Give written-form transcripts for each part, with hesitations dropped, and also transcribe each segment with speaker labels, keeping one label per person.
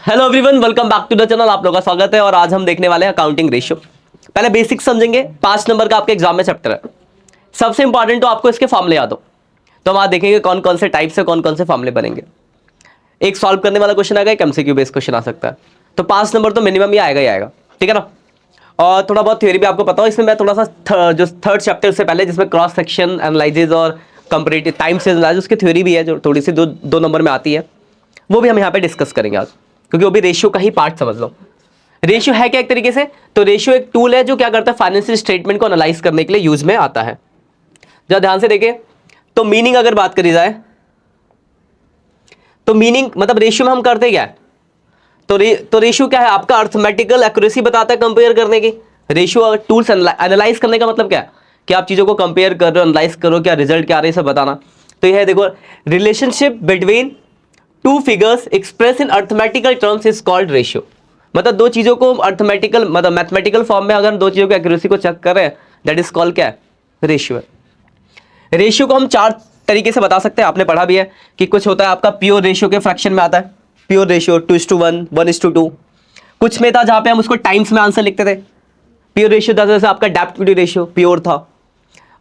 Speaker 1: Hello everyone, welcome back to the channel. आप लोगों का स्वागत है और आज हम देखने वाले हैं अकाउंटिंग रेशियो। पहले बेसिक्स समझेंगे। 5 नंबर का आपके एग्जाम में चैप्टर है। सबसे इंपॉर्टेंट तो आपको इसके फॉर्मूले याद हो, तो हम आज देखेंगे कौन कौन से टाइप से कौन कौन से फॉर्मूले बनेंगे। एक सॉल्व करने वाला क्वेश्चन आएगा, एक एमसीक्यू बेस्ड क्वेश्चन आ सकता है। तो 5 नंबर तो मिनिमम ही आएगा, ठीक है ना। और थोड़ा बहुत थ्योरी भी आपको पता हो। इसमें मैं थोड़ा सा जो थर्ड चैप्टर से पहले जिसमें क्रॉस सेक्शन एनालिसिस और कंपैरेटिव टाइम सीरीज एनालिसिस, उसकी थ्योरी भी है जो थोड़ी सी दो नंबर में आती है, वो भी हम यहाँ पे डिस्कस करेंगे आज, क्योंकि वो भी रेशियो का ही पार्ट समझ लो। रेशियो है क्या एक तरीके से, तो रेशियो एक टूल है जो क्या करता है, फाइनेंशियल स्टेटमेंट को एनालाइज करने के लिए यूज में आता है। जरा ध्यान से देखें तो मीनिंग अगर बात करी जाए तो मीनिंग मतलब रेशियो में हम करते क्या है, तो रेशियो क्या है, आपका अर्थमेटिकल एक्यूरेसी बताता है कंपेयर करने की। रेशियो टूल्स एनालाइज करने का मतलब क्या है कि आप चीजों को कंपेयर कर रहे हो, एनालाइज करो, क्या रिजल्ट क्या आ रहा है सब बताना। तो यह है देखो, relationship between two figures express in arithmetical terms is called ratio. मतलब दो चीजों को अर्थमेटिकल मतलब मैथमेटिकल फॉर्म में अगर दो चीजों की एक्यूरेसी को चेक कर रहे हैं, दैट इज कॉल्ड क्या है, रेशियो है। रेशियो को हम 4 तरीके से बता सकते हैं, आपने पढ़ा भी है कि कुछ होता है आपका प्योर रेशियो के फ्रैक्शन में आता है, प्योर रेशियो 2:1, 1:2। कुछ में था जहां पे हम उसको टाइम्स में आंसर लिखते थे। प्योर रेशियो था जैसे आपका डेब्ट इक्विटी रेशियो प्योर था।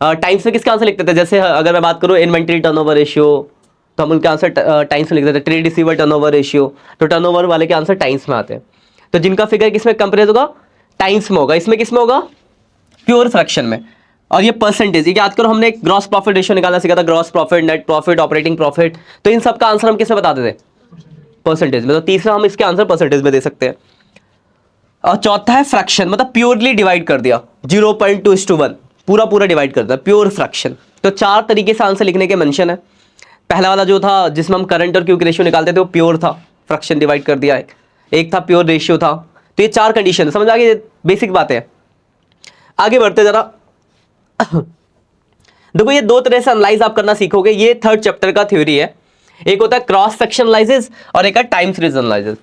Speaker 1: टाइम्स में किसका आंसर लिखते थे, जैसे अगर मैं बात करूं इन्वेंटरी टर्नओवर रेशियो, तो हम उनके आंसर टाइम्स में लिखते थे। ट्रेड रिसीवर टर्नओवर रेशियो, तो टर्नओवर वाले के आंसर टाइम्स में आते हैं। तो जिनका फिगर किसमें कंपेयर होगा, टाइम्स में होगा। इसमें किसमें होगा, प्योर फ्रैक्शन में। और ये परसेंटेज, ये याद करो, हमने एक ग्रॉस प्रॉफिट रेशियो निकालना सीखा था, gross profit, net profit, operating profit. तो इन सब का आंसर हम किससे बताते थे, परसेंटेज में। तो तीसरा हम इसके आंसर परसेंटेज में दे सकते हैं। और चौथा है फ्रैक्शन, मतलब प्योरली डिवाइड कर दिया, 0.2:1 पूरा डिवाइड कर दिया, प्योर फ्रैक्शन। तो 4 तरीके से आंसर लिखने के मेंशन है। पहला वाला जो था जिसमें हम करंट और क्विक रेशियो निकालते थे वो प्योर था, फ्रैक्शन डिवाइड कर दिया। एक था प्योर रेशियो था। तो ये 4 कंडीशन समझ आ गई, बेसिक बातें हैं। आगे बढ़ते जरा देखो, ये 2 तरह से एनालाइज आप करना सीखोगे। ये थर्ड चैप्टर का थ्योरी है। एक होता है क्रॉस सेक्शन एनालिसिस और एक है time series analysis.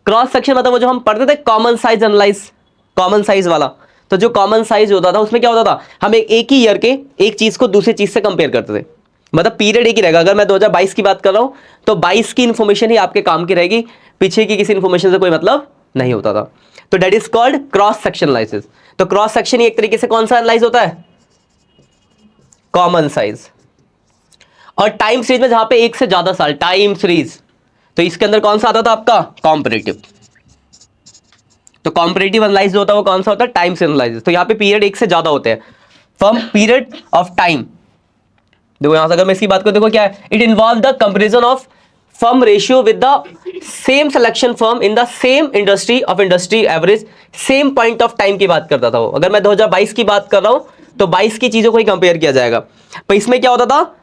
Speaker 1: Cross section मतलब वो जो हम पढ़ते थे common size analyse, common size वाला। तो जो कॉमन साइज होता था उसमें क्या होता था, हम एक ही ईयर के एक चीज को दूसरी चीज से कंपेयर करते थे। मतलब पीरियड एक ही रहेगा। अगर मैं 2022 की बात कर रहा हूं तो 22 की इंफॉर्मेशन ही आपके काम की रहेगी, पीछे की किसी इंफॉर्मेशन से कोई मतलब नहीं होता था। तो that is called cross section analysis. तो क्रॉस सेक्शन ही एक तरीके से कौन सा एनालाइज होता है, कॉमन साइज। और टाइम सीरीज में जहां पे एक से ज्यादा साल, टाइम सीरीज, तो इसके अंदर कौन सा आता था आपका, कॉम्परेटिव। तो कॉम्परेटिव एनालाइज जो होता है वो कौन सा होता है, टाइम सीरीज एनालाइसिस। तो यहां पे पीरियड एक से ज्यादा होते हैं, फ्रॉम पीरियड ऑफ टाइम। देखो यहां से अगर मैं इसकी बात करूं, देखो क्या है, it involve the comparison of firm ratio with the same selection firm in the same industry of industry average same point of time की बात करता था वो। अगर मैं 2022 की बात कर रहा हूं तो 22 की चीजों को ही कंपेयर किया जाएगा। तो इसमें क्या होता था,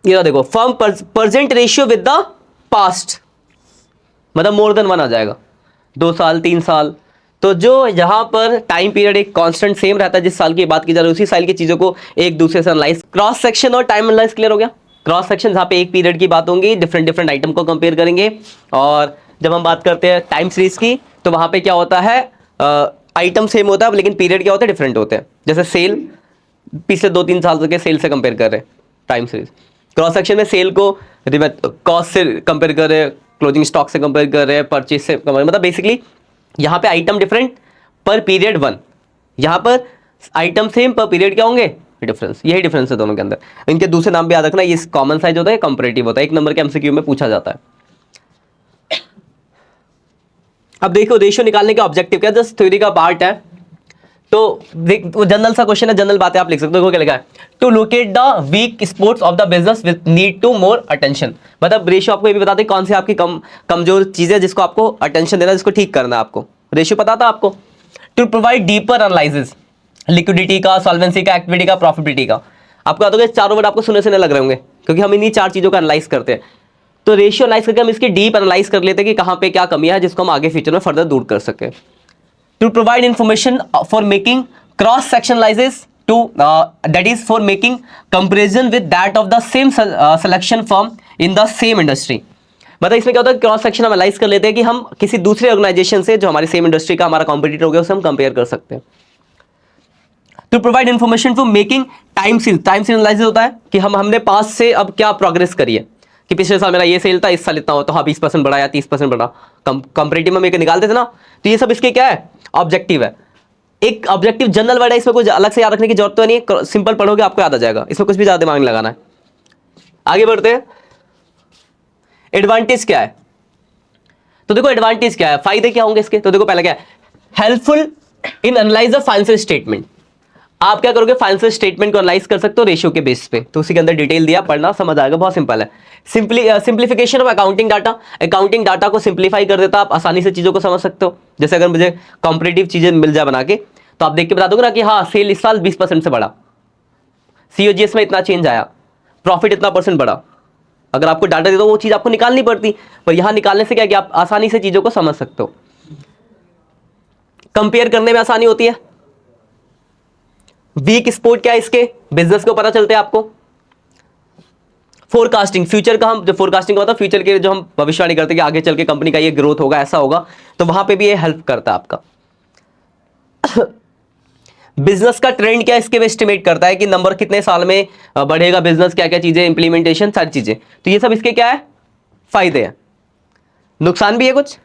Speaker 1: ये देखो, firm present ratio with the past, मतलब मोर देन 1 आ जाएगा, 2 साल 3 साल। तो जो यहां पर टाइम पीरियड एक कांस्टेंट सेम रहता है, जिस साल की बात की जा रही है उसी साल की चीजों को एक दूसरे से एनालाइज। क्रॉस सेक्शन और टाइम एनालाइज क्लियर हो गया। क्रॉस सेक्शन जहां पे एक पीरियड की बात होगी, डिफरेंट आइटम को कंपेयर करेंगे। और जब हम बात करते हैं टाइम सीरीज की, तो वहां पे क्या होता है, आइटम सेम होता है लेकिन पीरियड क्या होता है, डिफरेंट होते हैं। जैसे सेल, पिछले 2-3 साल के सेल से कंपेयर कर रहे हैं टाइम सीरीज। क्रॉस सेक्शन में सेल को कॉस्ट से कंपेयर कर रहे हैं, क्लोजिंग स्टॉक से कंपेयर कर रहे हैं, परचेज से कंपेयर, मतलब बेसिकली यहां पे आइटम डिफरेंट पर पीरियड 1, यहां पर आइटम सेम पर पीरियड क्या होंगे, डिफरेंस। यही डिफरेंस है दोनों के अंदर। इनके दूसरे नाम भी याद रखना, ये कॉमन साइज होता है, कंपैरेटिव होता है। 1 नंबर के एमसीक्यू में पूछा जाता है। अब देखो रेशियो निकालने का ऑब्जेक्टिव क्या है, जस्ट थ्योरी का पार्ट है। तो देख, वो जनरल सा क्वेश्चन है, जनरल बातें आप लिख सकते हो। देखो क्या लिखा है, to locate the weak spots of the business with need to more attention. मतलब रेशियो आपको ये भी बताते कौन सी आपकी कमजोर चीज है जिसको आपको अटेंशन देना, जिसको ठीक करना है आपको। रेशियो पता था आपको। To provide deeper analysis, liquidity का, सॉल्वेंसी का, एक्टिविटी का, प्रॉफिटेबिलिटी का। आपको याद होगा चारों वर्ड आपको सुनने लग रहे होंगे, क्योंकि हम इन्हीं 4 चीजों का एनालाइज करते हैं। तो रेशियो एनालाइज करके हम इसकी डीप एनालाइज कर लेते हैं कि कहां पे क्या कमी है, जिसको हम आगे फ्यूचर में फर्दर दूर कर सके। To provide information for making cross section analysis, to that is for making comparison with that of the same selection firm in the same industry। मतलब इसमें क्या होता है, क्रॉस सेक्शन एनालाइज कर लेते हैं कि हम किसी दूसरे ऑर्गेनाइजेशन से जो हमारी सेम इंडस्ट्री का हमारा कॉम्पिटिटर हो गया उसे हम कंपेयर कर सकते हैं। To provide information for making time series, time series analysis होता है कि हमने पास्ट से अब क्या प्रोग्रेस करी है, कि पिछले साल मेरा ये सेल था, इस साल इतना हो, तो हाँ 20% बढ़ा या 30% बढ़ा, कंपैरेटिव में मेरे निकालते थे ना। तो ये सब इसके क्या है, ऑब्जेक्टिव है। एक ऑब्जेक्टिव जनरल वर्ड है, इसमें कुछ अलग से याद रखने की जरूरत तो नहीं है, सिंपल पढ़ोगे आपको याद आ जाएगा, इसमें कुछ भी ज्यादा दिमाग नहीं लगाना है। आगे बढ़ते हैं, एडवांटेज क्या है। तो देखो एडवांटेज क्या है, फायदे क्या होंगे इसके। तो देखो पहले क्या है, helpful in analyse the financial statement. आप क्या करोगे, फाइनेंशियल स्टेटमेंट को एनालाइज कर सकते हो रेशियो के बेस पे। तो उसी के अंदर डिटेल दिया, पढ़ना समझ आएगा, बहुत सिंपल है। Simplification of accounting data, accounting data को सिंप्लीफाई कर देता, आप आसानी से चीजों को समझ सकते हो। जैसे अगर मुझे कॉम्पिटिटिव चीजें मिल जाए बना के, तो आप देख के बता दोगे ना कि हाँ सेल इस साल 20% से बढ़ा, सीओजीएस में इतना चेंज आया, प्रॉफिट इतना % बढ़ा। अगर आपको डाटा दे दो वो चीज आपको निकालनी पड़ती, पर यहां निकालने से क्या कि आप आसानी से चीजों को समझ सकते हो, कंपेयर करने में आसानी होती है। वीक स्पॉट क्या है इसके, बिजनेस को पता चलते हैं आपको। फोरकास्टिंग, फ्यूचर का हम जो फोरकास्टिंग का होता है, फ्यूचर के जो हम भविष्यवाणी करते हैं कि आगे चल के कंपनी का ये ग्रोथ होगा, ऐसा होगा, तो वहां पे भी ये हेल्प करता है आपका। बिजनेस का ट्रेंड क्या इसके में एस्टिमेट करता है कि नंबर कितने साल में बढ़ेगा बिजनेस, क्या क्या चीजें, इंप्लीमेंटेशन, सारी चीजें। तो ये सब इसके क्या है, फायदे हैं। नुकसान भी है कुछ,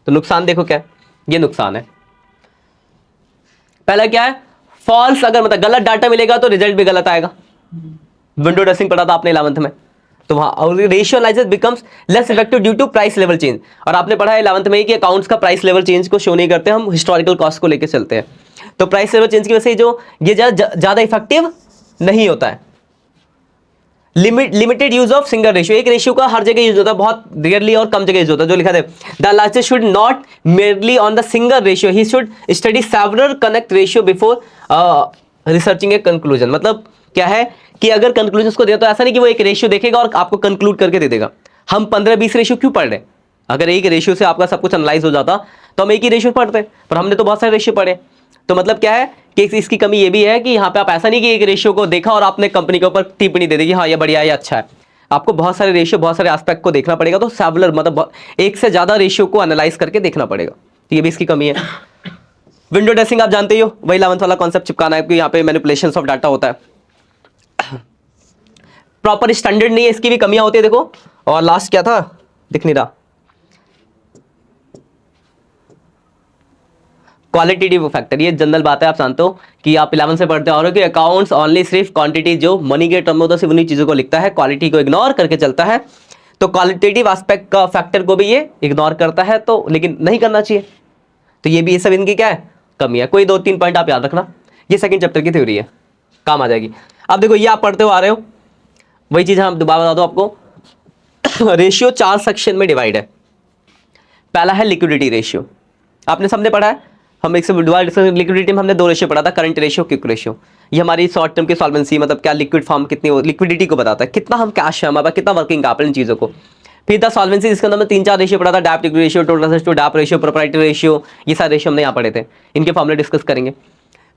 Speaker 1: तो नुकसान देखो क्या है, ये नुकसान है। पहला क्या है, फॉल्स, अगर मतलब गलत डाटा मिलेगा तो रिजल्ट भी गलत आएगा। विंडो ड्रेसिंग पढ़ा था आपने 11th में, तो वहां ratio analysis becomes less effective due to price level change. और आपने पढ़ा है 11th में कि अकाउंट्स का प्राइस लेवल चेंज को शो नहीं करते, हम हिस्टोरिकल कॉस्ट को लेकर चलते हैं। तो प्राइस लेवल चेंज की वजह से जो ये ज्यादा इफेक्टिव नहीं होता है। Limited use of single ratio, एक रेशियो का हर जगह यूज होता है, बहुत रेयरली और कम जगह यूज होता है। जो लिखा है, the largest should not merely on the single ratio, he should study several connect ratio before researching a conclusion. मतलब क्या है कि अगर कंक्लूजन को दे तो ऐसा नहीं कि वो एक रेशियो देखेगा और आपको कंक्लूड करके दे देगा। हम 15-20 रेशियो क्यों पढ़ रहे हैं, अगर एक रेशियो से आपका सब कुछ एनालाइज हो जाता तो हम एक ही रेशियो पढ़ते, पर हमने तो बहुत सारे रेशियो पढ़े। तो मतलब क्या है कि इसकी कमी ये भी है कि यहाँ पे आप ऐसा नहीं कि एक रेशियो को देखा और आपने कंपनी के ऊपर टिप्पणी दे दी कि हाँ ये बढ़िया है, ये अच्छा है। आपको बहुत सारे रेशियो, बहुत सारे एस्पेक्ट को देखना पड़ेगा, तो सेवरल मतलब एक से ज्यादा रेशियो को एनालाइज करके देखना पड़ेगा, तो ये भी इसकी कमी है। विंडो ड्रेसिंग आप जानते ही हो, वही 11th वाला कॉन्सेप्ट चिपकाना है कि यहाँ पे मैनिपुलेशन ऑफ डाटा होता है। प्रॉपर स्टैंडर्ड नहीं है, इसकी भी कमियां होती है देखो। और लास्ट क्या था, दिख नहीं रहा, क्वालिटेटिव फैक्टर। ये जनरल बात है, आप जानते हो कि आप 11 से पढ़ते हो कि अकाउंट्स ओनली सिर्फ क्वांटिटी जो मनी के टर्म में होता है सिर्फ उन्हीं चीजों को लिखता है, क्वालिटी को इग्नोर करके चलता है। तो क्वालिटेटिव एस्पेक्ट का फैक्टर को भी ये इग्नोर करता है, तो लेकिन नहीं करना चाहिए। तो ये भी ये सब इनकी क्या है, कमी है। कोई 2-3 पॉइंट आप याद रखना, ये सेकंड चैप्टर की थ्योरी है, काम आ जाएगी। अब देखो ये आप पढ़ते हो आ रहे हो, वही चीज हम दोबारा बता दो आपको। रेशियो 4 सेक्शन में डिवाइड है। पहला है लिक्विडिटी रेशियो, आपने सबने पढ़ा है, हम एक से लिक्विडिटी में हमने 2 रेशियो पढ़ा था, करंट रेशियो, क्विक रेशियो। ये हमारी शॉर्ट टर्म की सॉल्वेंसी, मतलब क्या लिक्विड फॉर्म कितनी, लिक्विडिटी को बताता है, कितना हम कैश है हमारे पास, कितना वर्किंग कैपिटल, इन चीजों को। फिर था सॉल्वेंसी, जिसके अंदर 3-4 रेशियो पढ़ा था, डेब्ट equity ratio, total assets to डेब्ट रेशियो, प्रोप्राइटरी रेशियो, ये सारे रेशियो हमने यहाँ पढ़े थे, इनके फॉर्मूले डिस्कस करेंगे।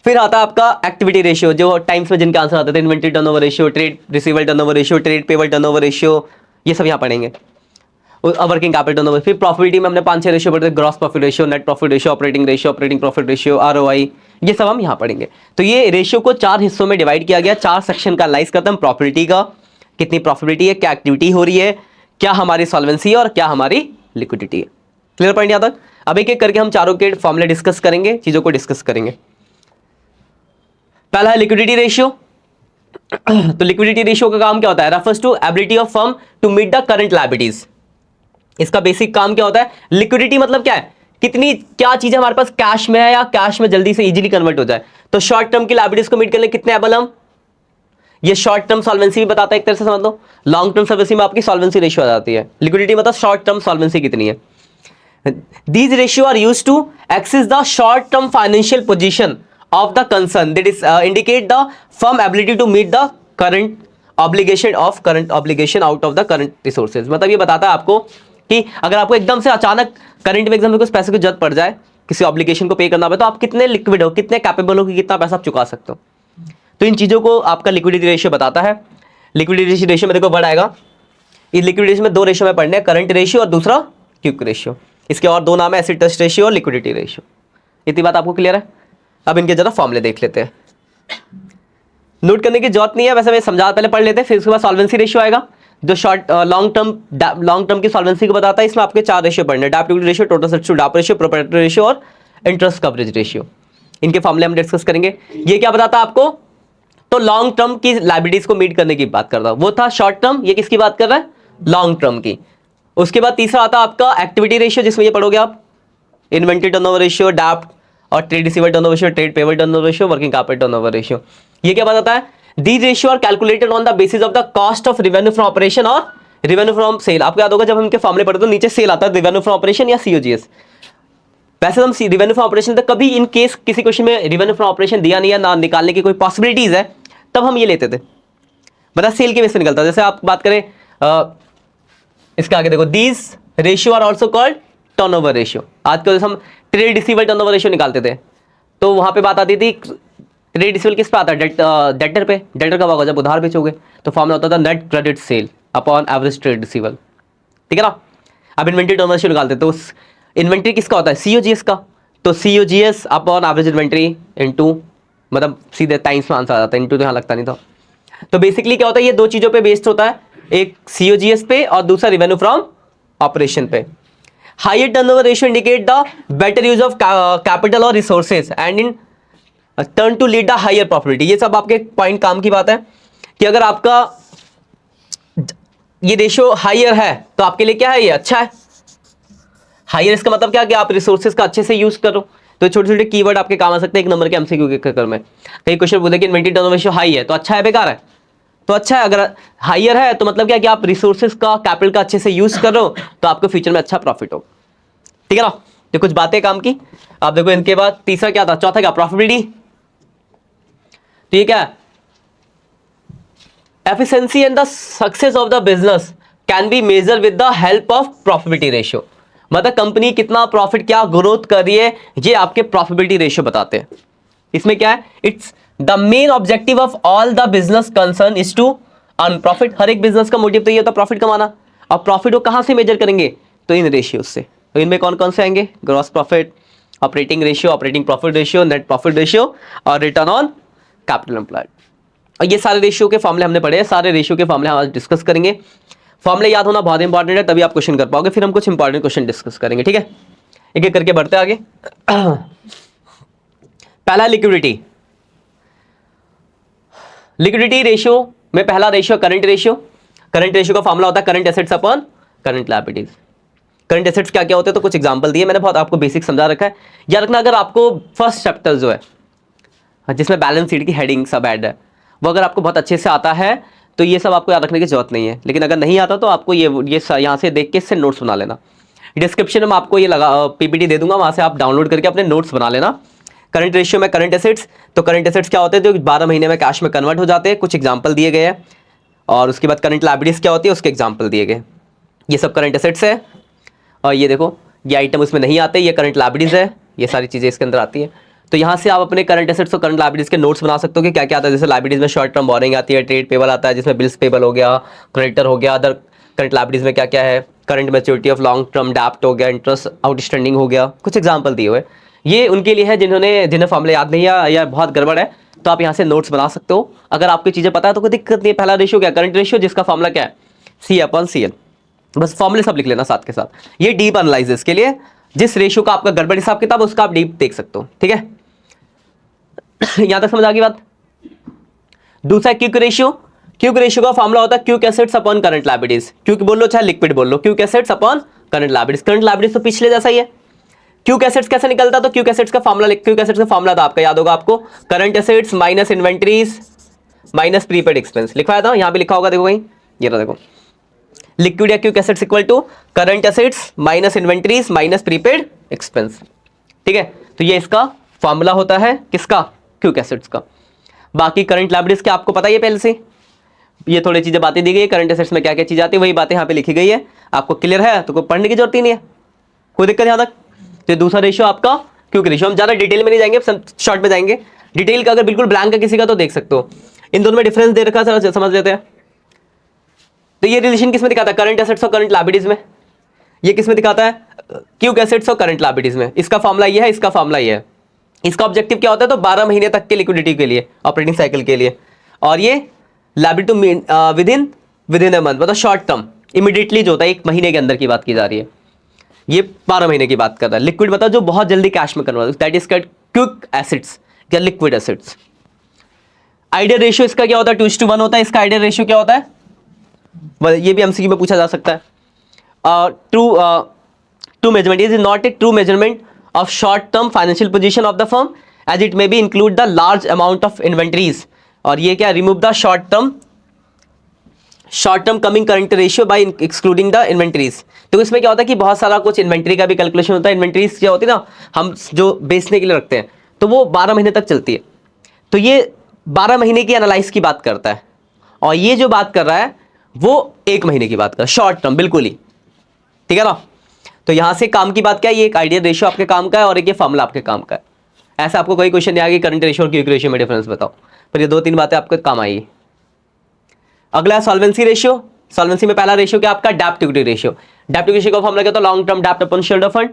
Speaker 1: फिर आता है आपका एक्टिविटी रेशियो, जो टाइम्स में जिनके आंसर आते थे, inventory turnover ratio, trade receivable turnover ratio, trade payable turnover ratio, ये सब यहाँ पढ़ेंगे। Working capital turnover. फिर प्रॉफिटिविटी में हमने 5-6 रेशियो पढ़े थे, gross profit ratio, net profit ratio, operating profit ratio, ROI, ये सब हम यहाँ पढ़ेंगे। तो ये रेशियो को 4 हिस्सों में डिवाइड किया गया, 4 सेक्शन का एनालाइज करते हैं हम। प्रॉफिटिविटी का, कितनी प्रॉफिटिविटी है, क्या एक्टिविटी हो रही है, क्या हमारी सॉल्वेंसी है और क्या हमारी लिक्विडिटी है। क्लियर पॉइंट यहाँ तक। अब एक एक करके हम चारों के फॉर्मूले डिस्कस करेंगे, चीजों को डिस्कस करेंगे। पहला है लिक्विडिटी रेशियो। तो लिक्विडिटी रेशियो का काम क्या होता है, refers to ability of firm to meet the current liabilities. इसका बेसिक काम क्या होता है, लिक्विडिटी मतलब क्या है, कितनी क्या चीजें हमारे पास कैश में है या कैश में जल्दी से इजीली कन्वर्ट हो जाए। तो शॉर्ट टर्म की लायबिलिटीज को मीट करने कितने एबल हम, ये शॉर्ट टर्म सॉल्वेंसी भी बताता है एक तरह से समझ लो। लॉन्ग टर्म सॉल्वेंसी में आपकी सॉल्वेंसी रेशियो आ जाती है, लिक्विडिटी मतलब शॉर्ट टर्म सॉल्वेंसी कितनी है। These ratio are used to access the short-term financial position of the concern, that is indicate the firm ability to meet the current obligation out of the current resources। मतलब ये बताता है आपको कि अगर आपको एकदम से अचानक करंट में एकदम से कुछ पैसे की जरूरत पड़ जाए, किसी ऑब्लिगेशन को पे करना पड़े, तो आप कितने लिक्विड हो, कितने कैपेबल हो कि कितना पैसा आप चुका सकते हो। तो इन चीजों को आपका लिक्विडिटी रेशियो बताता है। लिक्विडिटी रेशियो में देखो वर्ड आएगा, इस लिक्विडिटी में 2 रेशियो में पढ़ने हैं, करंट रेशियो और दूसरा क्विक रेशियो। इसके और 2 नाम है, एसिड टेस्ट रेशियो और लिक्विडिटी रेशियो। इतनी बात आपको क्लियर है। अब इनके जरा फॉर्मूले देख लेते हैं, नोट करने की जरूरत नहीं है, वैसे मैं समझा, पहले पढ़ लेते हैं, फिर उसके बाद सॉल्वेंसी रेशियो आएगा। जो शॉर्ट लॉन्ग टर्म की सॉल्वेंसी को बताता है, इसमें आपके 4 रेशियो पढ़ने हैं, डेब्ट equity ratio, total assets to डेब्ट रेशियो, प्रोप्राइटरी रेशियो और इंटरेस्ट कवरेज रेशियो। इनके फॉर्मूले हम डिस्कस करेंगे। ये क्या बताता है आपको, तो लॉन्ग टर्म की लायबिलिटीज को मीट करने की बात कर रहा हूं, वो था शॉर्ट टर्म, ये किसकी बात कर रहा है, लॉन्ग टर्म की। उसके बाद तीसरा आता है आपका एक्टिविटी रेशियो, जिसमें ये पढ़ोगे आप इन्वेंटरी टर्नओवर रेशियो, डेब्ट और trade receivable turnover ratio, trade payable turnover ratio, working capital turnover ratio. ये क्या बताता है, these ratio are calculated on the basis of the cost of revenue from operation और रेवेन्यू फ्रॉम सेल। आपको याद होगा जब हम इनके फॉर्मूले पढ़ते तो नीचे सेल आता है, रेवेन्यू फ्रॉम ऑपरेशन या सीओजीएस। वैसे हम रेवेन्यू फ्रॉम ऑपरेशन तक कभी इन केस किसी क्वेश्चन में रेवेन्यू फ्रॉम ऑपरेशन दिया नहीं है, ना निकालने की कोई पॉसिबिलिटीज है, तब हम ये लेते थे, मतलब सेल के बेस पे निकलता। जैसे आप बात करें इसके आगे देखो, these ratio are also called turnover ratio. आज कल हम ट्रेड रिसीवेबल टर्नओवर रेशियो निकालते थे, तो वहां पे बात आती थी ट्रेड रिसीवेबल किस पे आता है, डेटर पे। डेटर कब होगा, जब उधार बेचोगे, तो फॉर्मूला होता था net credit sale upon average trade receivable, ठीक है ना। अब इन्वेंटरी टर्नओवर रेशियो निकालते, तो इन्वेंटरी किसका होता है, सीओजीएस का, तो COGS upon average inventory into, मतलब सीधे टाइम्स में आंसर आ जाता है, इनटू तो यहाँ लगता नहीं था। तो बेसिकली क्या होता है, ये दो चीजों पे बेस्ड होता है, एक सीओजीएस पे और दूसरा रेवेन्यू फ्रॉम ऑपरेशन पे। Higher turnover ratio indicate the better use of capital और resources and in turn to lead the higher profitability. ये सब आपके पॉइंट काम की बात है कि अगर आपका ये रेशियो हायर है तो आपके लिए क्या है, ये अच्छा है। हायर इसका मतलब क्या कि आप रिसोर्सेज का अच्छे से यूज करो। तो छोटे छोटे कीवर्ड आपके काम आ सकते हैं एक नंबर के एमसीक्यू के चक्कर में। कई क्वेश्चन बोले कि इन्वेंटरी टर्नओवर रेशियो हाई है तो अच्छा है बेकार है, तो अच्छा है। अगर हायर है तो मतलब क्या कि आप रिसोर्सेज का कैपिटल का अच्छे से यूज करो तो आपको फ्यूचर में अच्छा प्रॉफिट हो, ठीक है ना। तो कुछ बातें काम की। आप देखो इनके बाद तीसरा क्या था, चौथा क्या, प्रॉफिटेबिलिटी। तो ये क्या, efficiency and the success of the business can be measure with the help of profitability ratio. मतलब कंपनी कितना प्रॉफिट, क्या ग्रोथ कर रही है, ये आपके प्रॉफिटेबिलिटी रेशियो बताते हैं। इसमें क्या है, it's the main objective of all the business concern is to earn profit. हर एक बिजनेस का मोटिव तो ये होता है प्रॉफिट कमाना। और प्रॉफिट को कहां से मेजर करेंगे, तो इन रेशियो से। तो इनमें कौन कौन से आएंगे, gross profit, operating ratio, operating profit ratio, net profit ratio और रिटर्न ऑन कैपिटल एम्प्लॉयड। और ये सारे रेशियो के फॉर्मूले हमने पढ़े हैं, सारे रेशियो के फॉर्मूले हम आज डिस्कस करेंगे। फॉर्मूले याद होना बहुत इंपॉर्टेंट है, तभी आप क्वेश्चन कर पाओगे। फिर हम कुछ इंपॉर्टेंट क्वेश्चन डिस्कस करेंगे, ठीक है। एक एक करके बढ़ते आगे। पहला लिक्विडिटी। लिक्विडिटी रेशियो में पहला ratio current ratio. Current ratio का फॉर्मूला होता है current assets upon current liabilities. Current assets क्या क्या होते हैं, तो कुछ एग्जांपल दिए मैंने, बहुत आपको बेसिक समझा रखा है। याद रखना, अगर आपको फर्स्ट चैप्टर जो है जिसमें बैलेंस शीट की हेडिंग सब ऐड है, वो अगर आपको बहुत अच्छे से आता है तो ये सब आपको याद रखने की जरूरत नहीं है। लेकिन अगर नहीं आता तो आपको ये यहाँ से देख के इससे नोट्स बना लेना। डिस्क्रिप्शन में आपको ये लगा पीपीटी दे दूंगा, वहाँ से आप डाउनलोड करके अपने नोट्स बना लेना। करंट रेशियो में करंट एसेट्स, तो करंट एसेट्स क्या होते हैं, जो 12 महीने में कैश में कन्वर्ट हो जाते हैं, कुछ एग्जाम्पल दिए गए हैं। और उसके बाद करंट लायबिलिटीज क्या होती है, उसके एग्जाम्पल दिए गए। ये सब करंट एसेट्स है। और ये देखो, ये आइटम उसमें नहीं आते, ये करंट लायबिलिटीज है, ये सारी चीज़ें इसके अंदर आती है। तो यहाँ से आप अपने करंट एसेट्स और करंट लायबिलिटीज के नोट्स बना सकते हो कि क्या क्या आता है। जैसे लायबिलिटीज में शॉर्ट टर्म बोरिंग आती है, ट्रेड पेबल आता है जिसमें बिल्स पेबल हो गया, क्रेडिटर हो गया। अदर करंट लायबिलिटीज में क्या क्या है, current maturity of long term डेब्ट हो गया, इंटरेस्ट आउटस्टैंडिंग हो गया। कुछ एग्जाम्पल दिए हुए, ये उनके लिए है जिन्हें फॉर्मूला याद नहीं है या बहुत गड़बड़ है, तो आप यहाँ से नोट्स बना सकते हो। अगर आपको चीज़ें पता है तो कोई दिक्कत नहीं है। पहला रेशियो क्या, करंट रेशियो, जिसका फॉर्मूला क्या है, C/CL। बस फॉर्मूले सब लिख लेना साथ के साथ। ये डीप एनालिसिस के लिए, जिस रेशियो का आपका गड़बड़ हिसाब किताब, उसका आप डीप देख सकते हो, ठीक है। यहां तक समझ आ गई बात। दूसरा क्यूक रेशियो। क्यूक रेशियो का फॉर्मूला होता है quick assets upon current liabilities. Quick बोल लो चाहे लिक्विड बोल लो, quick assets upon current liabilities. Current liabilities तो पिछले जैसा ही है। क्यूक एसेट्स कैसे निकलता, तो क्यूक एसेट्स का फॉर्मूला, क्यूक एसेट्स का फॉर्मूला था आपका, याद होगा आपको, current assets minus inventories minus prepaid expense. लिखवाया था, यहां पे लिखा होगा, देखो कहीं, ये रहा देखो, लिक्विड या quick assets equal to current assets minus inventories minus prepaid expense, ठीक है। तो ये इसका फॉर्मूला होता है, किसका, क्यूक एसेट्स का। बाकी करंट लायबिलिटीज के आपको पता ही है पहले से, ये थोड़ी चीजें बातें दी गई है। करंट एसेट्स में क्या क्या चीज आती है, वही बातें यहाँ पे लिखी गई है। आपको क्लियर है तो कोई पढ़ने की जरूरत ही नहीं है, कोई दिक्कत यहाँ तक। तो दूसरा रेशियो आपका क्यूक रेशियो। हम ज्यादा डिटेल में नहीं जाएंगे, शॉर्ट में जाएंगे। डिटेल का अगर बिल्कुल ब्लैंक है किसी का तो देख सकते हो। इन दोनों में डिफरेंस दे रखा है, समझ लेते हैं। तो ये रिलेशन किसमें दिखाता है, करंट एसेट्स और करंट लायबिलिटीज में। ये किसमें दिखाता है, क्यूक एसेट्स और करंट लायबिलिटीज में। इसका फॉर्मूला ये है, इसका फॉर्मूला ये है। इसका ऑब्जेक्टिव क्या होता है, तो 12 महीने तक के लिक्विडिटी के लिए, ऑपरेटिंग साइकिल के लिए। और ये liability with in with in a month, मतलब शॉर्ट टर्म, इमीडिएटली जो होता है 1 महीने के अंदर की बात की जा रही है, ये 12 महीने की बात कर रहा है। लिक्विड मतलब जो बहुत जल्दी कैश में convert, that is called quick acids या लिक्विड एसिड्स। आइडियल रेशियो इसका क्या होता है? 2:1 होता है। इसका आइडियल रेशियो क्या होता है? ये भी एमसीक्यू में पूछा जा सकता है। True measurement is not a true measurement of short term financial position of the firm as it may be include the large amount of inventories. और ये क्या, remove the short term coming current ratio by excluding the inventories. तो इसमें क्या होता है कि बहुत सारा कुछ इन्वेंट्री का भी कैलकुलेशन होता है। इन्वेंट्रीज क्या होती है ना, हम जो बेचने के लिए रखते हैं, तो वो 12 महीने तक चलती है। तो ये 12 महीने की एनालाइज की बात करता है, और ये जो बात कर रहा है वो 1 महीने की बात कर रहा है, शॉर्ट टर्म बिल्कुल ही, ठीक है ना। तो यहां से काम की बात क्या है, ये एक आइडियल रेशियो आपके काम का है और एक ये फॉर्मूला आपके काम का है। ऐसा आपको कोई क्वेश्चन नहीं आएगा करंट रेशियो और क्विक रेशियो में डिफरेंस बताओ, पर ये 2-3 बातें आपके काम आएगी। अगला सॉल्वेंसी रेशियो। सॉल्वेंसी में पहला रेशियो क्या आपका? डेब्ट इक्विटी रेशियो। डेब्ट रेशियो का फॉर्मूला क्या होता है? लॉन्ग टर्म डेब्ट अपॉन शेयरहोल्डर फंड।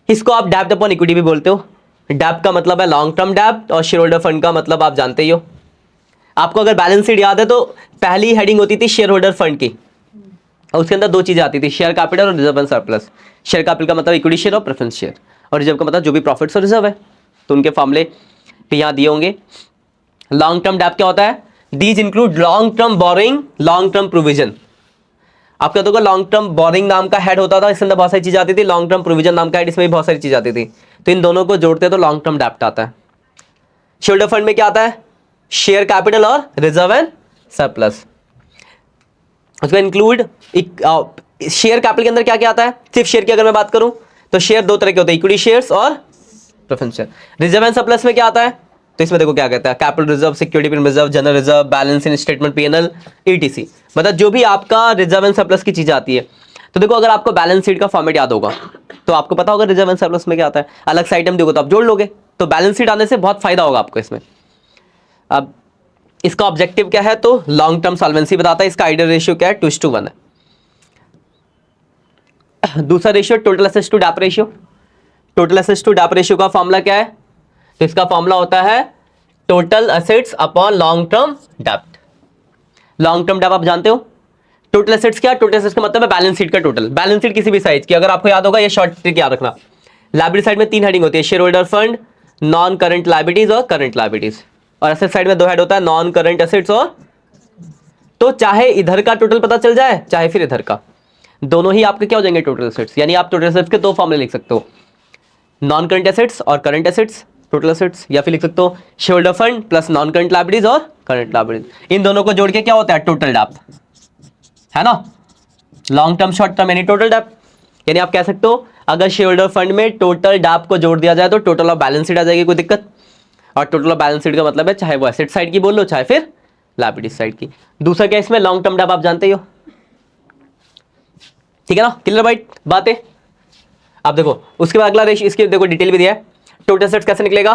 Speaker 1: इसको आप डेब्ट अपॉन इक्विटी भी बोलते हो। डेब्ट का मतलब है लॉन्ग टर्म डेब्ट और शेयर होल्डर फंड का मतलब आप जानते ही हो। आपको अगर बैलेंस शीट याद है तो पहली हेडिंग होती थी शेयर होल्डर फंड की, और उसके अंदर 2 चीजें आती थी, शेयर कैपिटल और reserve and surplus. Share capital का मतलब इक्विटी शेयर और प्रेफरेंस शेयर, और रिजर्व का मतलब जो भी प्रॉफिट्स और रिजर्व है। तो उनके फॉर्मूले भी यहाँ दिए होंगे। लॉन्ग टर्म डेब्ट क्या होता है? These include long term borrowing, long term provision. आपका तो लॉन्ग टर्म बोरिंग नाम का हेड होता था, इसके अंदर बहुत सारी चीजें आती थी। लॉन्ग टर्म प्रोविजन नाम का हेड, इसमें भी बहुत सारी चीजें आती थी। तो इन दोनों को जोड़ते तो लॉन्ग टर्म डेब्ट आता है। शेयर होल्डर फंड में क्या आता है? शेयर कैपिटल और रिजर्व एंड सरप्लस। उसको इंक्लूड शेयर कैपिटल के अंदर क्या क्या आता है? सिर्फ शेयर की अगर मैं बात करूं तो शेयर 2 तरह के होते हैं, इक्विटी शेयर्स और preference share. Reserve and surplus में क्या आता है? तो इसमें देखो क्या कहता है, capital reserve, security reserve, general reserve, balance इन स्टेटमेंट पीएनएल, ईटीसी, मतलब जो भी आपका रिजर्व एंड सरप्लस की चीजें आती है। तो देखो अगर आपको बैलेंस शीट का फॉर्मेट याद होगा तो आपको पता होगा रिजर्व एंड सरप्लस में क्या आता है। अलग से आइटम देखो तो आप जोड़ लोगे, तो बैलेंस शीट आने से बहुत फायदा होगा आपको इसमें। अब इसका ऑब्जेक्टिव क्या है? तो लॉन्ग टर्म सॉल्वेंसी बताता है। इसका आइडियल रेशियो क्या है? 2:1 है। दूसरा रेशियो टोटल एसेट्स टू डेब्ट रेशियो। टोटल एसेट्स टू डेब्ट रेशियो का फॉर्मूला क्या है? तो इसका फॉर्मूला होता है total assets upon long term डेब्ट। लॉन्ग टर्म डेब्ट आप जानते हो। टोटल एसेट्स क्या? टोटल एसेट्स का मतलब है बैलेंस शीट का टोटल। बैलेंस शीट किसी भी साइज की, अगर आपको याद होगा, ये शॉर्ट ट्रिक याद रखना। लायबिलिटी साइड में 3 हेडिंग होती है, share holder fund, non current liabilities और करंट लायबिलिटीज। और एसेट साइड में 2 हेड होता है, नॉन करंट एसेट्स और। तो चाहे इधर का टोटल पता चल जाए चाहे फिर इधर का, दोनों ही आपके क्या हो जाएंगे? Total assets. यानी आप टोटल एसेट्स के 2 फॉर्मूले लिख सकते हो, नॉन करंट एसेट्स और करंट एसेट्स टोटल एसेट्स, या फिर लिख सकते हो share holder fund plus non current liabilities और करंट लायबिलिटीज। इन दोनों को जोड़ के क्या होता है? टोटल डेब्ट, है ना। लॉन्ग टर्म, शॉर्ट टर्म, यानी टोटल डेब्ट। यानी आप कह सकते हो अगर शेयर होल्डर फंड में टोटल डेब्ट को जोड़ दिया जाए तो टोटल ऑफ बैलेंस शीट आ जाएगी, कोई दिक्कत। और टोटल ऑफ बैलेंस शीट का मतलब है चाहे वो एसेट साइड की बोल लो चाहे फिर लायबिलिटी साइड की। दूसरा क्या इसमें? लॉन्ग टर्म डेब्ट आप जानते ही हो, ठीक है ना। क्लियर बाइट बातें। अब देखो उसके बाद अगला रेशियो, इसकी देखो डिटेल भी दिया है। टोटल एसेट्स कैसे निकलेगा?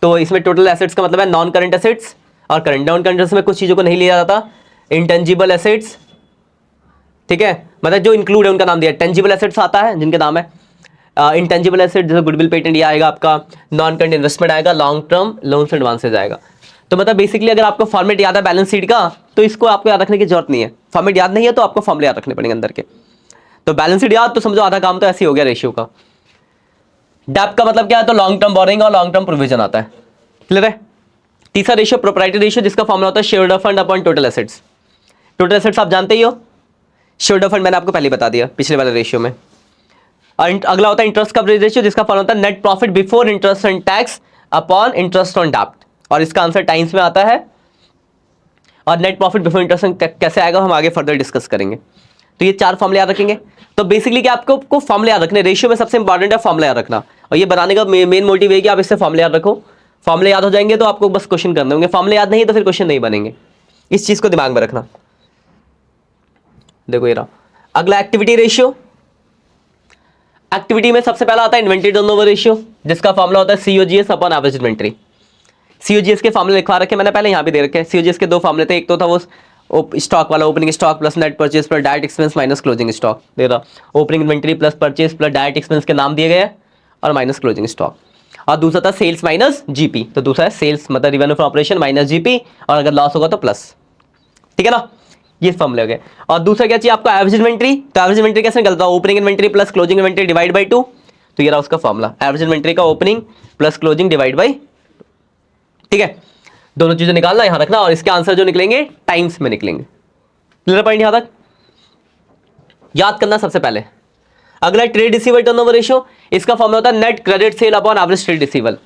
Speaker 1: तो इसमें टोटल एसेट्स का मतलब है नॉन करंट एसेट्स और करंट। नॉन करंट एसेट्स में कुछ चीजों को नहीं लिया जाता, इंटेंजिबल एसेट्स, ठीक है, मतलब जो इंक्लूड है उनका नाम दिया। टेंजिबल एसेट्स आता है जिनके नाम है इंटेंजिबल एसेट, जैसे गुडविल, पेटेंट, ये आएगा आपका। नॉन करंट इन्वेस्टमेंट आएगा, लॉन्ग टर्म लोन्स एडवांसेज आएगा। तो मतलब बेसिकली अगर आपको फॉर्मेट याद है बैलेंस शीट का तो इसको आपको याद रखने की जरूरत नहीं है। फॉर्मेट याद नहीं है तो आपको फॉर्मूले याद रखने पड़ेंगे अंदर के। तो बैलेंस शीट याद तो समझो आधा काम तो ऐसे ही हो गया रेशियो का। डेब्ट का मतलब क्या है? तो लॉन्ग टर्म बोरिंग और लॉन्ग टर्म प्रोविजन आता है। क्लियर है। तीसरा रेशियो प्रोप्राइटरी रेशियो, जिसका फॉर्मूला होता है share holder fund upon total assets. Total assets आप जानते ही हो, शेयर होल्डर फंड मैंने आपको पहले बता दिया पिछले वाले रेशियो में। और अगला होता है इंटरेस्ट कवरेज रेशियो, जिसका फॉर्मूला होता है net profit before interest and tax upon interest on डेब्ट, और इसका आंसर टाइम्स में आता है। और नेट प्रॉफिट बिफोर इंटरेस्ट कैसे आएगा हम आगे फर्दर डिस्कस करेंगे। तो ये 4 फॉर्मूले याद रखेंगे। तो बेसिकली क्या आपको फॉर्मूले याद रखने, रेशियो में सबसे इंपॉर्टेंट है फॉर्मूले याद रखना। और ये बनाने का मेन मोटिव है कि आप इससे फॉर्मूले याद रखो। फॉर्मूले याद हो जाएंगे तो आपको बस क्वेश्चन करने होंगे, फॉर्मूले याद नहीं तो फिर क्वेश्चन नहीं बनेंगे। इस चीज को दिमाग में रखना। देखो ये रहा अगला एक्टिविटी रेशियो। एक्टिविटी में सबसे पहला आता है इन्वेंटरी टर्नओवर रेशियो, जिसका फॉर्मूला होता है COGS upon average inventory. COGS के फॉर्मूले लिखवा रखे मैंने पहले, यहाँ भी दे रखे हैं। सीओजीएस के 2 फॉर्मूले थे, एक तो था वो स्टॉक वाला, opening stock plus net purchase plus direct expense minus closing stock. दे रहा opening inventory plus purchase plus direct expense के नाम दिए गए और माइनस क्लोजिंग स्टॉक। और दूसरा था सेल्स माइनस जीपी। तो दूसरा है सेल्स मतलब revenue from operation minus GP, और अगर लॉस होगा तो प्लस, ठीक है ना। ये फॉर्मूला हो गया। और दूसरा क्या चाहिए आपको, एवरेज इन्वेंट्री। तो एवरेज इन्वेंट्री कैसे निकलता है, opening inventory plus closing inventory divide by 2। तो ये रहा उसका फॉर्मूला, एवरेज इन्वेंट्री का opening plus closing divide by, ठीक है। दोनों चीजें निकालना, यहां रखना, और इसके आंसर जो निकलेंगे टाइम्स में निकलेंगे। क्लियर पॉइंट यहां तक? याद करना सबसे पहले। अगला ट्रेड रिसीवेबल टर्नओवर रेशियो, इसका फॉर्मूला होता है net credit sale upon average trade receivable.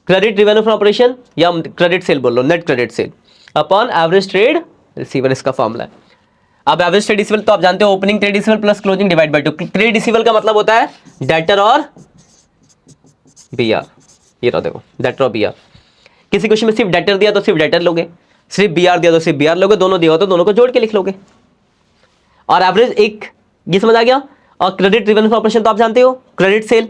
Speaker 1: Credit revenue from operation या क्रेडिट सेल बोल लो, net credit sale upon average trade receivable, इसका फॉर्मूला है। अब एवरेज ट्रेड रिसीवेबल तो आप जानते हो, opening trade receivable plus closing divide by 2। Trade receivable का मतलब होता है डेटर और बीआर। ये रहा देखो, डेटर और बीआर। किसी क्वेश्चन में सिर्फ डेटर दिया तो सिर्फ डेटर लोगे, सिर्फ बीआर दिया तो सिर्फ बीआर लोगे, दोनों दिया हो तो दोनों को जोड़ के लिख लोगे। और एवरेज एक, ये समझ आ गया। और क्रेडिट रेवेन्यू फ्रॉम ऑपरेशन तो आप जानते हो, क्रेडिट सेल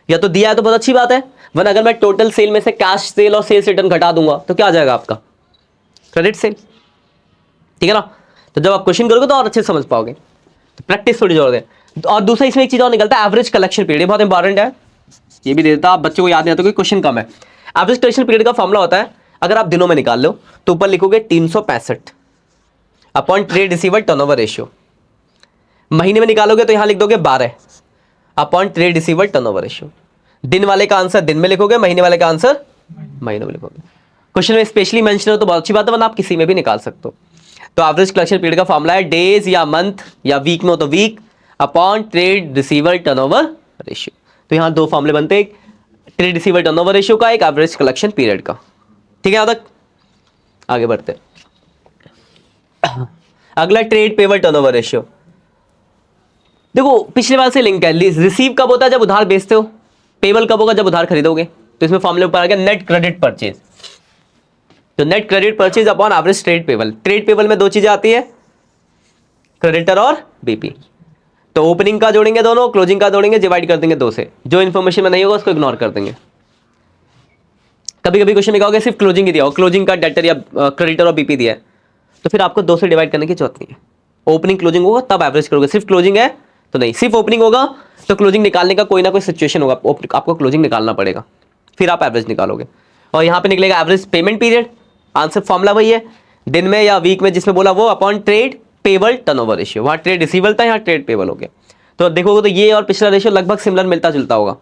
Speaker 1: या तो दिया है तो बहुत अच्छी बात है, वरना अगर मैं टोटल सेल में से कैश सेल और सेल्स रिटर्न घटा दूंगा तो क्या आ जाएगा आपका, क्रेडिट सेल, ठीक है ना। तो जब आप क्वेश्चन करोगे तो और अच्छे से समझ पाओगे, तो प्रैक्टिस थोड़ी जोर दें। और दूसरा इसमें एक चीज और निकलता है, एवरेज कलेक्शन पीरियड, बहुत इंपॉर्टेंट है, ये भी दे देता, आप बच्चों को याद नहीं आता क्योंकि क्वेश्चन कम है। एवरेज कलेक्शन पीरियड का फॉर्मूला होता है, अगर आप दिनों में निकाल लो तो ऊपर लिखोगे 365 upon trade receivable turnover ratio. महीने में निकालोगे तो यहां लिख दोगे 12 upon trade receivable turnover ratio. दिन वाले का आंसर दिन में लिखोगे, महीने वाले का आंसर महीने में लिखोगे। क्वेश्चन में स्पेशली मेंशन हो तो बहुत अच्छी बात है, वरना आप किसी में भी निकाल सकते हो। तो एवरेज कलेक्शन पीरियड का फॉर्मूला है डेज या मंथ या वीक में हो तो week upon trade receivable turnover ratio. तो यहां दो फॉर्मूले बनते हैं, ट्रेड रिसीवेबल टर्नओवर रेशियो का, एक एवरेज कलेक्शन पीरियड का, ठीक है। यहां तक आगे बढ़ते हैं। अगला ट्रेड पेबल टर्नओवर रेशियो। देखो पिछले बार से लिंक है, रिसीव कब होता है, जब उधार बेचते हो, पेबल कब होगा, जब उधार खरीदोगे। तो इसमें फॉर्मूले ऊपर आ गया नेट क्रेडिट परचेज। तो net credit purchase upon average trade payable. Trade payable में दो चीजें आती है, क्रेडिटर और बीपी। तो ओपनिंग का जोड़ेंगे दोनों, क्लोजिंग का जोड़ेंगे, डिवाइड कर देंगे 2 से। जो इन्फॉर्मेशन में नहीं होगा उसको इग्नोर कर देंगे। कभी कभी क्वेश्चन लिखा होगा सिर्फ क्लोजिंग ही दिया हो, क्लोजिंग का डेटर या क्रेडिटर और बीपी दिया है, तो फिर आपको 2 से डिवाइड करने की जरूरत नहीं है। ओपनिंग क्लोजिंग होगा तब एवरेज करोगे, सिर्फ क्लोजिंग है तो नहीं, सिर्फ ओपनिंग होगा तो क्लोजिंग निकालने का कोई ना कोई सिचुएशन होगा, आपको क्लोजिंग निकालना पड़ेगा, फिर आप एवरेज निकालोगे। और यहाँ पे निकलेगा average payment period, answer formula वही है, दिन में या वीक में जिसमें बोला वो, upon trade payable turnover ratio. वहाँ ट्रेड रिसीवेबल था, यहाँ ट्रेड पेबल हो गया। तो देखोगे तो ये और पिछला रेशियो लगभग सिमिलर मिलता जुलता होगा,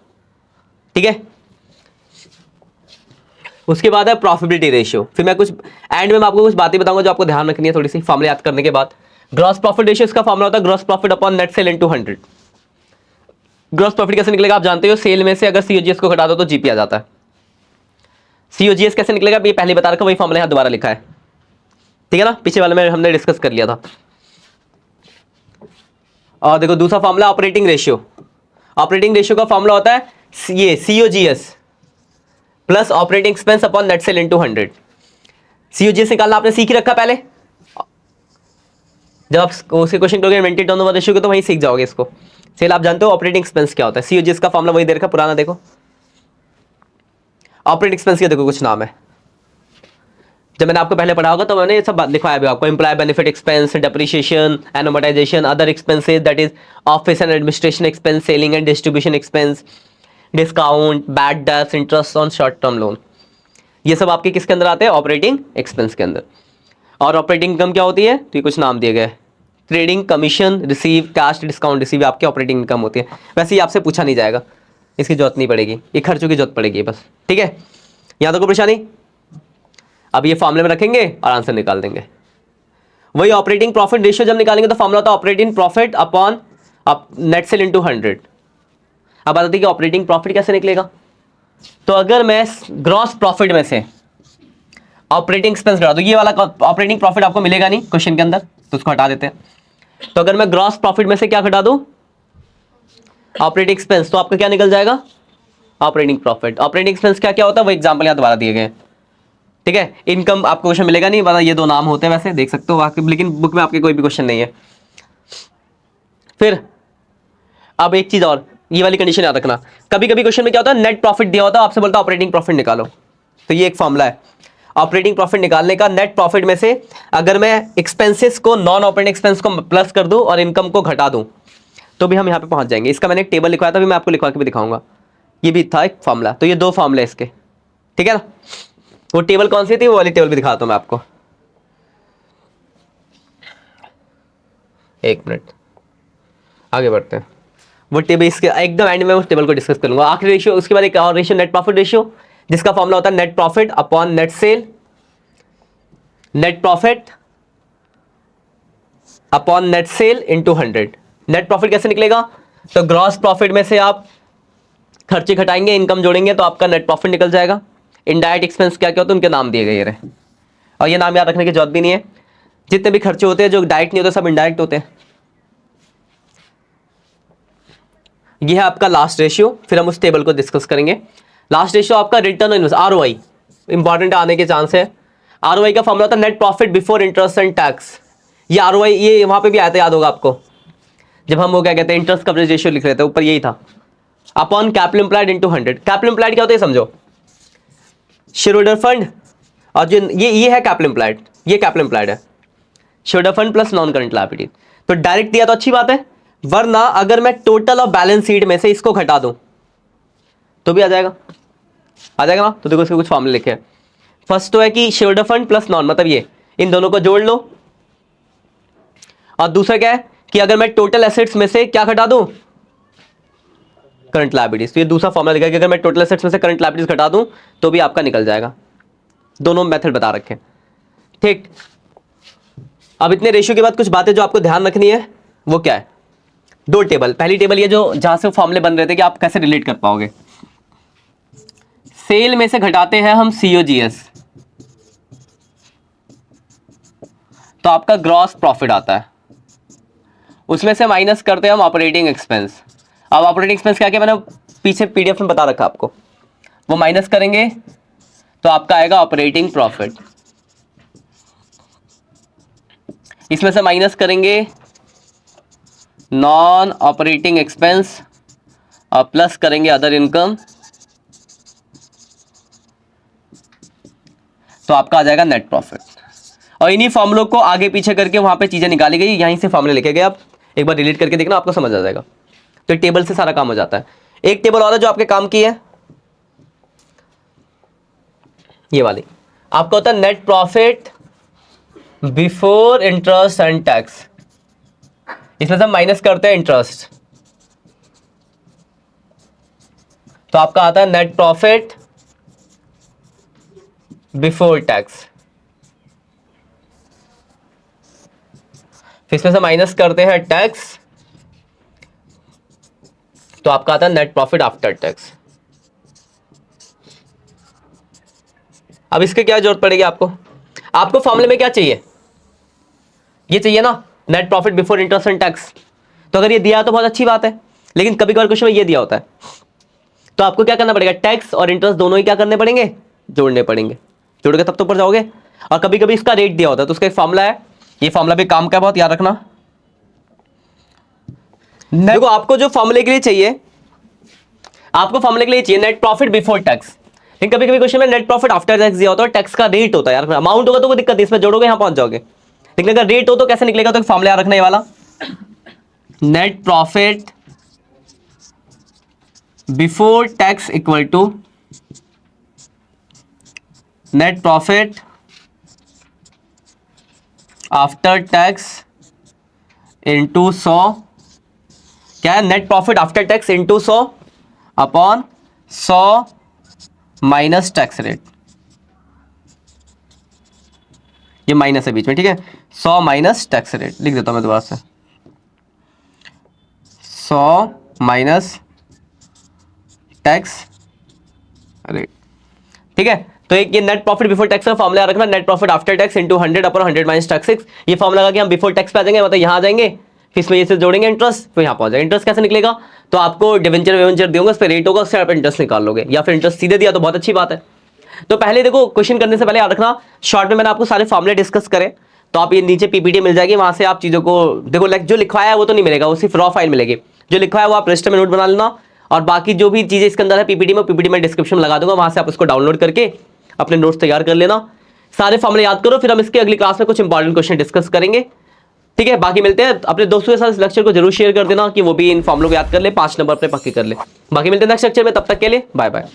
Speaker 1: ठीक है। उसके बाद है प्रॉफिटेबिलिटी रेशियो। फिर मैं कुछ एंड में मैं आपको कुछ बातें बताऊंगा जो आपको ध्यान रखनी है थोड़ी सी, फॉर्मूला याद करने के बाद। ग्रॉस प्रॉफिट रेशियो, इसका फॉर्मूला होता है gross profit upon net cell into 100। Gross profit कैसे निकलेगा आप जानते हो, सेल में से अगर सीओजीएस को घटा दो तो जीपी आ जाता है। सीओजीएस कैसे निकलेगा ये पहले बता रखा, वही फॉर्मूला यहां दोबारा लिखा है, ठीक है ना, पीछे वाले में हमने डिस्कस कर लिया था। और देखो दूसरा formula operating ratio. Operating ratio का फॉर्मूला होता है ये COGS plus operating expense upon net cell into 100। COGS निकालना आपने सीख ही रखा पहले, जब आप उसके क्वेश्चन करोगे इन्वेंटरी टर्नओवर रेशियो के तो वहीं सीख जाओगे इसको। सेल आप जानते हो, ऑपरेटिंग एक्सपेंस क्या होता है, सीओजीएस का फॉर्मूला वही दे रखा पुराना, देखो ऑपरेटिंग एक्सपेंस का देखो कुछ नाम है, जब मैंने आपको पहले पढ़ा होगा तो मैंने ये सब बात लिखवाया भी आपको, employ benefit expense, depreciation and amortization, other expenses that is office and administration expense, selling and distribution expense, discount, bad debts, interest on short term loan, ये सब आपके किसके अंदर आते हैं, ऑपरेटिंग एक्सपेंस के अंदर। और ऑपरेटिंग इनकम क्या होती है, तो ये कुछ नाम दिए गए, trading commission receive, cash discount receive आपकी ऑपरेटिंग इनकम होती है। वैसे ही आपसे पूछा नहीं जाएगा, इसकी जरूरत नहीं पड़ेगी, ये खर्चों की जरूरत पड़ेगी बस, ठीक है। यहाँ तक कोई परेशानी। अब ये फॉर्मूले में रखेंगे और आंसर निकाल देंगे। वही ऑपरेटिंग प्रॉफिट रेशियो जब निकालेंगे तो फॉर्मूला होता है operating profit upon net cell into 100। अब बताते हैं कि ऑपरेटिंग प्रॉफिट कैसे निकलेगा। तो अगर मैं ग्रॉस प्रॉफिट में से ऑपरेटिंग एक्सपेंस घटा दूं, ये वाला ऑपरेटिंग प्रॉफिट आपको मिलेगा नहीं क्वेश्चन के अंदर, तो उसको हटा देते हैं। तो अगर मैं ग्रॉस प्रॉफिट में से क्या घटा दूं, ऑपरेटिंग एक्सपेंस, तो आपका क्या निकल जाएगा, ऑपरेटिंग प्रॉफिट। ऑपरेटिंग एक्सपेंस क्या क्या होता है वो एग्जांपल यहां दोबारा दिए गए, ठीक है। इनकम आपको क्वेश्चन मिलेगा नहीं, वरना ये 2 नाम होते हैं वैसे देख सकते हो वाकई, लेकिन बुक में आपके कोई भी क्वेश्चन नहीं है। फिर अब एक चीज और, ये वाली कंडीशन याद रखना, कभी कभी क्वेश्चन में क्या होता है नेट प्रॉफिट दिया होता है, आपसे बोलता है ऑपरेटिंग प्रॉफिट निकालो, तो ये एक फॉर्मूला है ऑपरेटिंग प्रॉफिट निकालने का। नेट प्रॉफिट में से अगर मैं एक्सपेंसेस को, नॉन ऑपरेटिंग एक्सपेंस को प्लस कर दूं और इनकम को घटा दूं तो भी हम यहां पे पहुंच जाएंगे। इसका मैंने एक टेबल लिखवाया था, भी मैं आपको लिखवा के भी दिखाऊंगा, ये भी था एक फॉर्मूला। तो ये 2 फॉर्मूले इसके, ठीक है ना। वो टेबल कौन सी थी, वो वाली टेबल भी दिखाता हूं मैं आपको। एक मिनट, आगे बढ़ते हैं। वो टेबल इसके एकदम एंड में उस टेबल को डिस्कस करूंगा। आखिरी रेशियो, उसके बाद एक और रेशियो नेट प्रॉफिट रेशियो, जिसका फॉर्मूला होता है net profit upon net cell, net profit upon net cell into 100। Net profit कैसे निकलेगा? तो ग्रॉस प्रॉफिट में से आप खर्चे घटाएंगे, इनकम जोड़ेंगे तो आपका नेट प्रॉफिट निकल जाएगा। इनडायरेक्ट एक्सपेंस क्या क्या होते हैं उनके नाम दिए गए रहे, और ये नाम याद रखने की जरूरत भी नहीं है। जितने भी खर्चे होते हैं जो डायरेक्ट नहीं होते सब इनडायरेक्ट होते हैं। ये है आपका लास्ट रेशियो, फिर हम उस टेबल को डिस्कस करेंगे। लास्ट रेशियो आपका return on investment, ROI, important आने के चांस है। आरओआई का फॉर्मूला होता है net profit before interest and tax. ये आरओआई ये वहां पे भी आया था, याद होगा आपको, जब हम वो क्या कहते हैं इंटरेस्ट कवरेज रेशियो लिख रहे थे, ऊपर यही था, upon capital employed into 100। Capital employed क्या होता है समझो, शेयर होल्डर फंड, और जो ये है कैपिटल एम्प्लॉयड, ये कैपिटल एम्प्लॉयड है, share holder fund plus non current liability. तो डायरेक्ट दिया तो अच्छी बात है, वरना अगर मैं टोटल और बैलेंस शीट में से इसको घटा दूं तो भी आ जाएगा ना। तो देखो इसके कुछ फॉर्मूले लिखे हैं। फर्स्ट तो है कि share holder fund plus non, मतलब ये इन दोनों को जोड़ लो, और दूसरा क्या है कि अगर मैं टोटल एसेट्स में से क्या घटा दूं, करंट लायबिलिटीज। तो ये दूसरा फॉर्मूला लिखा है कि अगर मैं टोटल एसेट्स में से करंट लायबिलिटीज घटा दूं तो भी आपका निकल जाएगा। दोनों मेथड बता रखे हैं, ठीक। अब इतने रेशियो के बाद कुछ बातें जो आपको ध्यान रखनी है वो क्या है, दो टेबल। पहली टेबल ये जो जहां से फॉर्मूले बन रहे थे कि आप कैसे रिलेट कर पाओगे। सेल में से घटाते हैं हम सीओजीएस, तो आपका ग्रॉस प्रॉफिट आता है। उसमें से माइनस करते हैं हम ऑपरेटिंग एक्सपेंस। अब ऑपरेटिंग एक्सपेंस क्या क्या मैंने पीछे पीडीएफ में बता रखा आपको, वो माइनस करेंगे तो आपका आएगा ऑपरेटिंग प्रॉफिट। इसमें से माइनस करेंगे नॉन ऑपरेटिंग एक्सपेंस और प्लस करेंगे अदर इनकम, तो आपका आ जाएगा नेट प्रॉफिट। और इन्हीं फॉर्मूलों को आगे पीछे करके वहां पे चीजें निकाली गई, यहीं से फॉर्मूले लिखे गए। आप एक बार रिलेट करके देखना, आपको समझ आ जाएगा। तो टेबल से सारा काम हो जाता है। एक टेबल और है जो आपके काम की है, ये वाली, आपका होता है net profit before interest and tax. इसमें से हम माइनस करते हैं इंटरेस्ट, तो आपका आता है नेट प्रॉफिट बिफोर टैक्स। फिर इसमें से माइनस करते हैं टैक्स, तो आपका आता है नेट प्रॉफिट आफ्टर टैक्स। अब इसके क्या जरूरत पड़ेगी आपको फॉर्मूले में क्या चाहिए, ये चाहिए ना, net profit before interest and tax. तो अगर ये दिया तो बहुत अच्छी बात है, लेकिन कभी कभार क्वेश्चन में ये दिया होता है, तो आपको क्या करना पड़ेगा, टैक्स और इंटरेस्ट दोनों ही क्या करने पड़ेंगे, जोड़ने पड़ेंगे। जोड़ोगे तब तो ऊपर जाओगे। और कभी कभी इसका रेट दिया होता है, तो उसका एक फॉर्मूला है, ये फॉर्मूला भी काम का बहुत याद रखना। देखो आपको जो फॉर्मूले के लिए चाहिए, आपको फॉर्मूले के लिए चाहिए नेट प्रॉफिट बिफोर टैक्स, लेकिन कभी कभी क्वेश्चन में नेट प्रॉफिट आफ्टर टैक्स दिया होता है, टैक्स का रेट होता है यार, अमाउंट होगा तो कोई दिक्कत नहीं, इसमें जोड़ोगे यहां पहुंच जाओगे। लेकिन अगर रेट हो तो कैसे निकलेगा, तो फॉर्मूला याद रखना ये वाला, net profit before tax equal to net profit after tax into 100। क्या है, net profit after tax into 100 upon 100 minus tax rate. ये माइनस है बीच में, ठीक है, 100 माइनस टैक्स रेट लिख देता हूं मैं दोबारा से, 100 माइनस टैक्स रेट, ठीक है। तो एक ये नेट प्रॉफिट बिफोर टैक्स का फॉर्मूला रखना, net profit after tax into 100 upon 100 minus tax 6। ये फॉर्मूला लगा कि हम बिफोर टैक्स पे आ जाएंगे, मतलब यहां आ जाएंगे, फिर इसमें ये से जोड़ेंगे इंटरेस्ट, फिर यहाँ पहुंच जाएगा। इंटरेस्ट कैसे निकलेगा, तो आपको डिवेंचर वेवेंचर दोगे, उस पर रेट होगा, उससे आप इंटरेस्ट निकाल लोगे, या फिर इंटरेस्ट सीधे दिया तो बहुत अच्छी बात है। तो पहले देखो, क्वेश्चन करने से पहले याद रखना, शॉर्ट में मैंने आपको सारे फॉर्मूले डिस्कस करे, तो आप ये नीचे पीपीटी मिल जाएगी, वहां से आप चीजों को देखो, जो लिखवाया है वो तो नहीं मिलेगा, वो सिर्फ रॉ फाइल मिलेगी। जो लिखवाया है वो आप रजिस्टर में नोट बना लेना, और बाकी जो भी चीजें इसके अंदर है पीपीटी में डिस्क्रिप्शन लगा दूंगा, वहां से आप उसको डाउनलोड करके अपने नोट्स तैयार कर लेना। सारे फॉर्मूले याद करो, फिर हम इसके अगली क्लास में कुछ इंपॉर्टेंट क्वेश्चन डिस्कस करेंगे, ठीक है। बाकी मिलते हैं, अपने दोस्तों के साथ इस लेक्चर को जरूर शेयर कर देना कि वो भी इन फॉर्मूलों को याद कर ले, 5 नंबर पे पक्के कर ले। बाकी मिलते हैं नेक्स्ट लेक्चर में, तब तक के लिए बाय बाय।